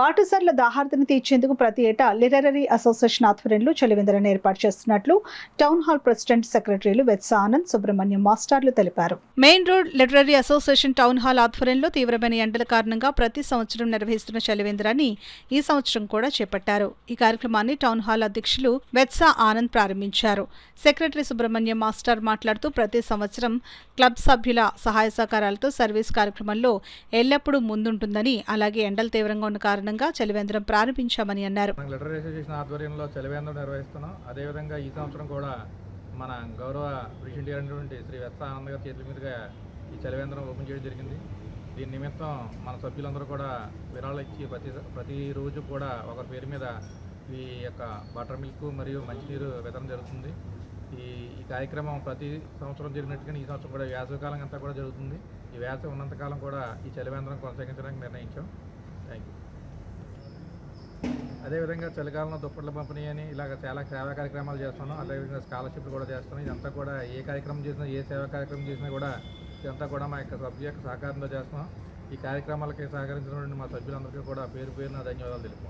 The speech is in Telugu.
బాటసార్ల దాహార్తిని తీర్చేందుకు ప్రతి ఏటా లిటరరీ అసోసియేషన్ ఆధ్వర్యంలో చలివేంద్రాన్ని ఏర్పాటు చేస్తున్నట్లు టౌన్ హాల్ ప్రెసిడెంట్ సెక్రటరీలు వెత్స ఆనంద్, సుబ్రహ్మణ్యం మాస్టర్లు తెలిపారు. Main road literary association town hall ఆధ్వర్యంలో తీవ్రమైన ఎండల కారణంగా ప్రతి సంవత్సరం నిర్వహిస్తున్న చలివేంద్రాన్ని ఈ సంవత్సరం కూడా చేపట్టారు. ఈ కార్యక్రమాన్ని టౌన్ హాల్ అధ్యక్షులు వెత్స ఆనంద్ ప్రారంభించారు. సెక్రటరీ సుబ్రహ్మణ్యం మాస్టర్ మాట్లాడుతూ ప్రతి సంవత్సరం క్లబ్ సభ్యుల సహాయ సహకారాలతో సర్వీస్ కార్యక్రమంలో ఎల్లప్పుడూ ముందుంటుందని, అలాగే ఎండలు తీవ్రంగా ఉన్న కారణంగా చలివేంద్రం ప్రారంభించామని అన్నారు. లిటరరీ అసోసియేషన్ ఆధ్వర్యంలో చలివేంద్రం నిర్వహిస్తున్నాం. అదేవిధంగా ఈ సంవత్సరం కూడా మన గౌరవ ప్రెసిడెంట్ అయినటువంటి శ్రీ వెత్స ఆనంద్ గారి చేతుల మీదుగా ఈ చలివేంద్రం ఓపెన్ చేయడం జరిగింది. దీని నిమిత్తం మన సభ్యులందరూ కూడా విరాళాలు ఇచ్చి ప్రతిరోజు కూడా ఒకరి పేరు మీద ఈ యొక్క బటర్ మిల్క్ మరియు మంచినీరు వితరణ జరుగుతుంది. ఈ కార్యక్రమం ప్రతి సంవత్సరం జరిగినట్టుగా ఈ సంవత్సరం కూడా వేసవికాలం అంతా కూడా జరుగుతుంది. ఈ వేసవి ఉన్నంతకాలం కూడా ఈ చలివేంద్రం కొనసాగించడానికి నిర్ణయించాం. Thank you. అదేవిధంగా చలికాలంలో దుప్పట్ల పంపిణీ అని ఇలాగ చాలా సేవా కార్యక్రమాలు చేస్తున్నాం. అదేవిధంగా స్కాలర్షిప్లు కూడా చేస్తున్నాం. ఇదంతా కూడా ఏ కార్యక్రమం చేసినా, ఏ సేవా కార్యక్రమం చేసినా కూడా ఇదంతా కూడా మా యొక్క సభ్యు యొక్క సహకారంతో చేస్తున్నాం. ఈ కార్యక్రమాలకి సహకరించినటువంటి మా సభ్యులందరికీ కూడా పేరు పేరున ధన్యవాదాలు తెలుపుతున్నాం.